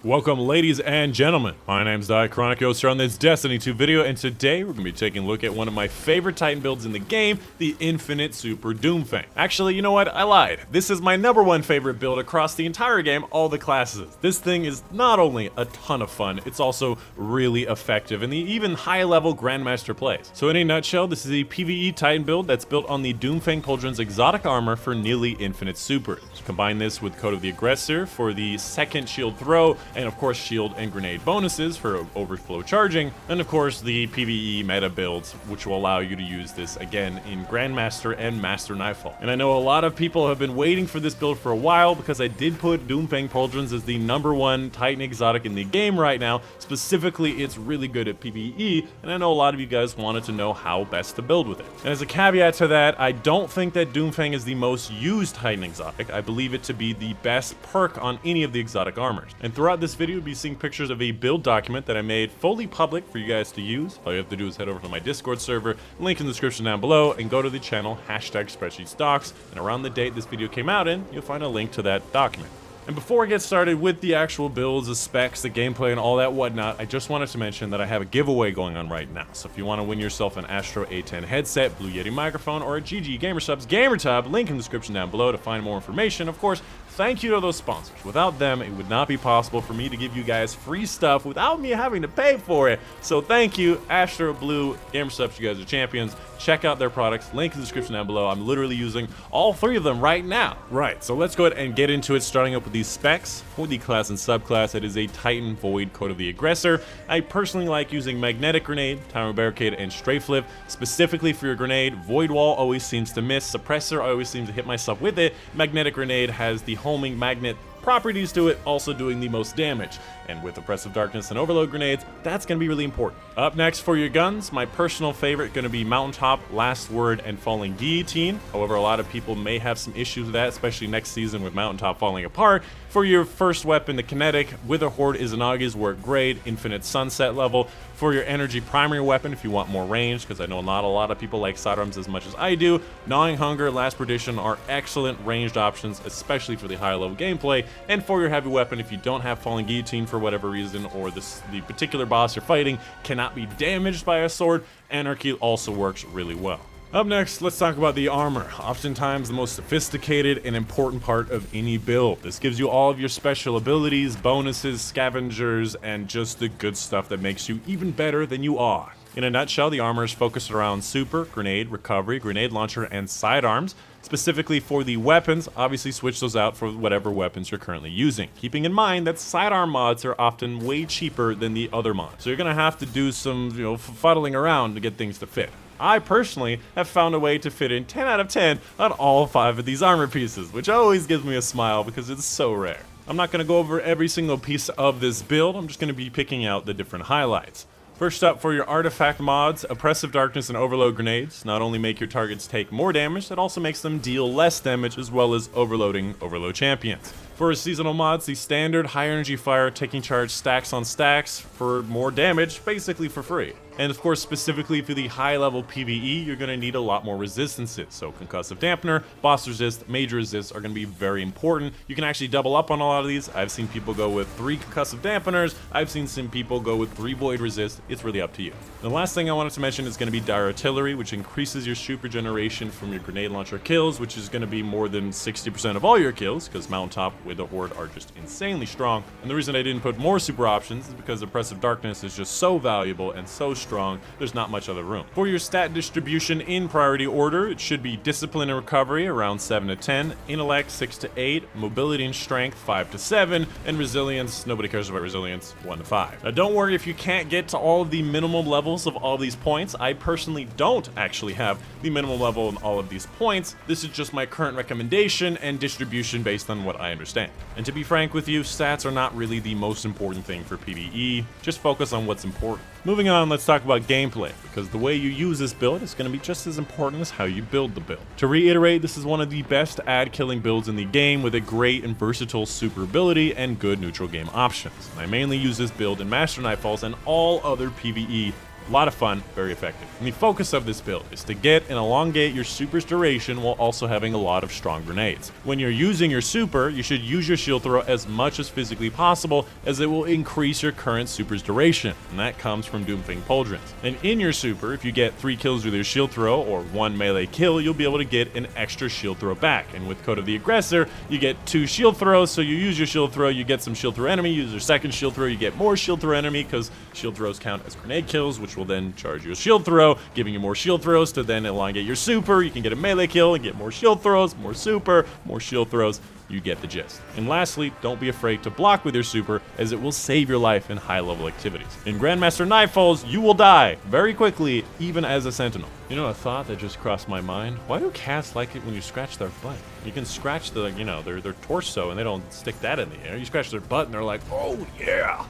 Welcome ladies and gentlemen, my name's Dychronic here on this Destiny 2 video, and today we're going to be taking a look at one of my favorite Titan builds in the game, the Infinite Super Doomfang. Actually, you know what, I lied. This is my #1 favorite build across the entire game, all the classes. This thing is not only a ton of fun, it's also really effective in the even high-level Grandmaster plays. So in a nutshell, this is a PvE Titan build that's built on the Doomfang Pauldrons exotic armor for nearly infinite supers. Combine this with Code of the Aggressor for the second shield throw, and of course shield and grenade bonuses for overflow charging, and of course the PvE meta builds, which will allow you to use this again in Grandmaster and Master Nightfall. And I know a lot of people have been waiting for this build for a while because I did put Doomfang Pauldrons as the #1 Titan exotic in the game right now. Specifically, it's really good at PvE, and I know a lot of you guys wanted to know how best to build with it. And as a caveat to that, I don't think that Doomfang is the most used Titan exotic. I believe it to be the best perk on any of the exotic armors. And throughout this video, you'll be seeing pictures of a build document that I made fully public for you guys to use. All you have to do is head over to my Discord server, link in the description down below, and go to the channel #spreadsheetsdocs, and around the date this video came out in, you'll find a link to that document. And before I get started with the actual builds, the specs, the gameplay, and all that whatnot, I just wanted to mention that I have a giveaway going on right now. So if you want to win yourself an Astro A10 headset, Blue Yeti microphone, or a GG Gamersubs Gamertub, link in the description down below to find more information. Of course, thank you to those sponsors. Without them, it would not be possible for me to give you guys free stuff without me having to pay for it. So thank you, Astro, Blue, Gamersubs, you guys are champions. Check out their products, link in the description down below. I'm literally using all 3 of them right now. Right, so let's go ahead and get into it, starting up with these specs. For the class and subclass, it is a Titan Void Code of the Aggressor. I personally like using Magnetic Grenade, Timer Barricade, and Strafe Flip. Specifically for your grenade, Void Wall always seems to miss, Suppressor I always seem to hit myself with it, Magnetic Grenade has the homing magnet properties to it, also doing the most damage. And with Oppressive Darkness and Overload grenades, that's going to be really important. Up next for your guns, my personal favorite going to be Mountaintop, Last Word, and Falling Guillotine. However, a lot of people may have some issues with that, especially next season with Mountaintop falling apart. For your first weapon, the Kinetic, Wither Horde Izanagi's work great, Infinite Sunset level. For your energy primary weapon, if you want more range, because I know not a lot of people like sidearms as much as I do, Gnawing Hunger, Last Perdition are excellent ranged options, especially for the high level gameplay. And for your heavy weapon, if you don't have Falling Guillotine for whatever reason, or the particular boss you're fighting cannot be damaged by a sword, Anarchy also works really well. Up next, let's talk about the armor, oftentimes the most sophisticated and important part of any build. This gives you all of your special abilities, bonuses, scavengers, and just the good stuff that makes you even better than you are. In a nutshell, the armor is focused around super, grenade, recovery, grenade launcher, and sidearms. Specifically for the weapons, obviously switch those out for whatever weapons you're currently using. Keeping in mind that sidearm mods are often way cheaper than the other mods. So you're gonna have to do some, fuddling around to get things to fit. I personally have found a way to fit in 10 out of 10 on all 5 of these armor pieces, which always gives me a smile because it's so rare. I'm not gonna go over every single piece of this build, I'm just gonna be picking out the different highlights. First up, for your artifact mods, Oppressive Darkness and Overload grenades not only make your targets take more damage, it also makes them deal less damage, as well as overloading Overload champions. For seasonal mods, the standard high energy fire taking charge stacks on stacks for more damage, basically for free. And of course, specifically for the high level PvE, you're going to need a lot more resistances. So Concussive Dampener, Boss Resist, Major Resist are going to be very important. You can actually double up on a lot of these. I've seen people go with 3 Concussive Dampeners. I've seen some people go with 3 Void Resist. It's really up to you. The last thing I wanted to mention is going to be Dire Artillery, which increases your super generation from your grenade launcher kills, which is going to be more than 60% of all your kills, because Mountaintop with the Horde are just insanely strong. And the reason I didn't put more super options is because Oppressive Darkness is just so valuable and so strong, there's not much other room. For your stat distribution in priority order, it should be Discipline and Recovery around 7 to 10, Intellect 6 to 8, Mobility and Strength 5 to 7, and Resilience, nobody cares about Resilience, 1 to 5. Now don't worry if you can't get to all of the minimum levels of all these points. I personally don't actually have the minimum level in all of these points. This is just my current recommendation and distribution based on what I understand. And to be frank with you, stats are not really the most important thing for PvE, just focus on what's important. Moving on, let's talk about gameplay, because the way you use this build is going to be just as important as how you build the build. To reiterate, this is one of the best ad-killing builds in the game with a great and versatile super ability and good neutral game options. And I mainly use this build in Master Nightfalls and all other PvE A lot of fun, very effective. And the focus of this build is to get and elongate your super's duration while also having a lot of strong grenades. When you're using your super, you should use your shield throw as much as physically possible, as it will increase your current super's duration, and that comes from Doomfang Pauldrons. And in your super, if you get 3 kills with your shield throw or 1 melee kill, you'll be able to get an extra shield throw back. And with Code of the Aggressor, you get 2 shield throws, so you use your shield throw, you get some shield throw enemy, use your second shield throw, you get more shield throw enemy, because shield throws count as grenade kills, which will then charge you a shield throw, giving you more shield throws to then elongate your super. You can get a melee kill and get more shield throws, more super, more shield throws. You get the gist. And lastly, don't be afraid to block with your super, as it will save your life in high level activities. In Grandmaster Nightfalls, you will die very quickly, even as a sentinel. You know, a thought that just crossed my mind: why do cats like it when you scratch their butt? You can scratch the, you know, their torso and they don't stick that in the air. You scratch their butt and they're like, oh yeah.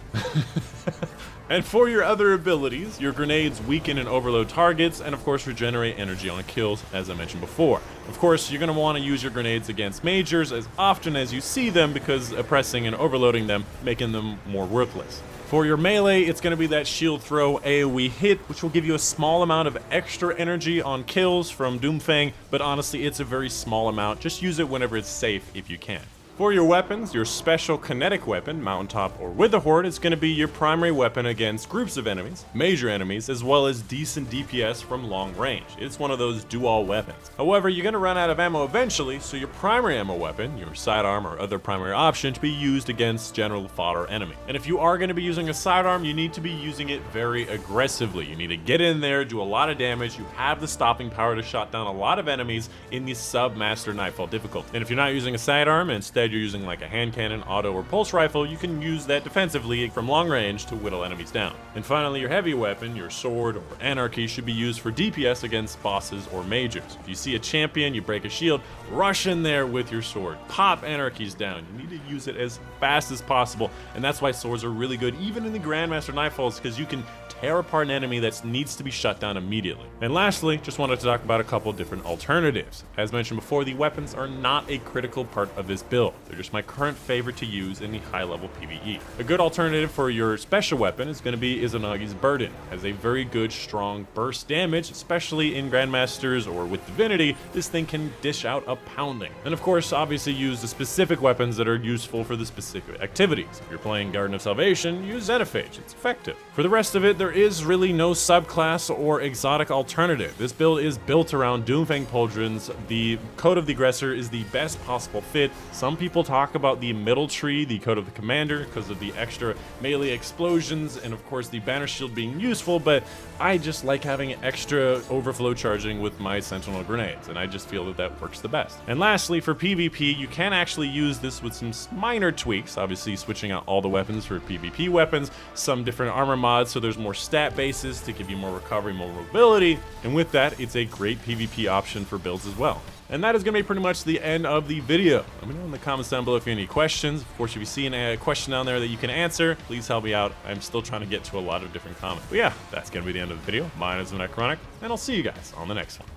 And for your other abilities, your grenades weaken and overload targets, and of course regenerate energy on kills, as I mentioned before. Of course, you're going to want to use your grenades against majors as often as you see them, because oppressing and overloading them, making them more worthless. For your melee, it's going to be that shield throw AoE hit, which will give you a small amount of extra energy on kills from Doomfang, but honestly, it's a very small amount. Just use it whenever it's safe if you can. For your weapons, your special kinetic weapon, Mountaintop or Witherhoard, is going to be your primary weapon against groups of enemies, major enemies, as well as decent DPS from long range. It's one of those do-all weapons. However, you're going to run out of ammo eventually, so your primary ammo weapon, your sidearm or other primary option, to be used against general fodder enemy. And if you are going to be using a sidearm, you need to be using it very aggressively. You need to get in there, do a lot of damage. You have the stopping power to shot down a lot of enemies in the Master Nightfall difficulty. And if you're not using a sidearm, and instead you're using like a hand cannon, auto, or pulse rifle, you can use that defensively from long range to whittle enemies down. And finally, your heavy weapon, your sword or anarchy, should be used for DPS against bosses or majors. If you see a champion, you break a shield, rush in there with your sword, pop anarchies down. You need to use it as fast as possible, and that's why swords are really good even in the Grandmaster Nightfalls, because you can tear apart an enemy that needs to be shut down immediately. And lastly, just wanted to talk about a couple different alternatives. As mentioned before, the weapons are not a critical part of this build. They're just my current favorite to use in the high-level PvE. A good alternative for your special weapon is going to be Izunagi's Burden. It has a very good, strong burst damage, especially in Grandmasters or with Divinity. This thing can dish out a pounding. And of course, obviously use the specific weapons that are useful for the specific activities. If you're playing Garden of Salvation, use Xenophage. It's effective. For the rest of it, there is really no subclass or exotic alternative. This build is built around Doomfang Pauldrons. The Code of the Aggressor is the best possible fit. Some people talk about the middle tree, the Code of the Commander, because of the extra melee explosions and of course the banner shield being useful, but I just like having extra overflow charging with my sentinel grenades, and I just feel that that works the best. And lastly, for PvP, you can actually use this with some minor tweaks, obviously switching out all the weapons for PvP weapons, some different armor mods so there's more stat bases to give you more recovery, more mobility, and with that, it's a great PvP option for builds as well. And that is going to be pretty much the end of the video. Let me know in the comments down below if you have any questions. Of course, if you see a question down there that you can answer, please help me out. I'm still trying to get to a lot of different comments. But yeah, that's going to be the end of the video. My name is Dychronic, and I'll see you guys on the next one.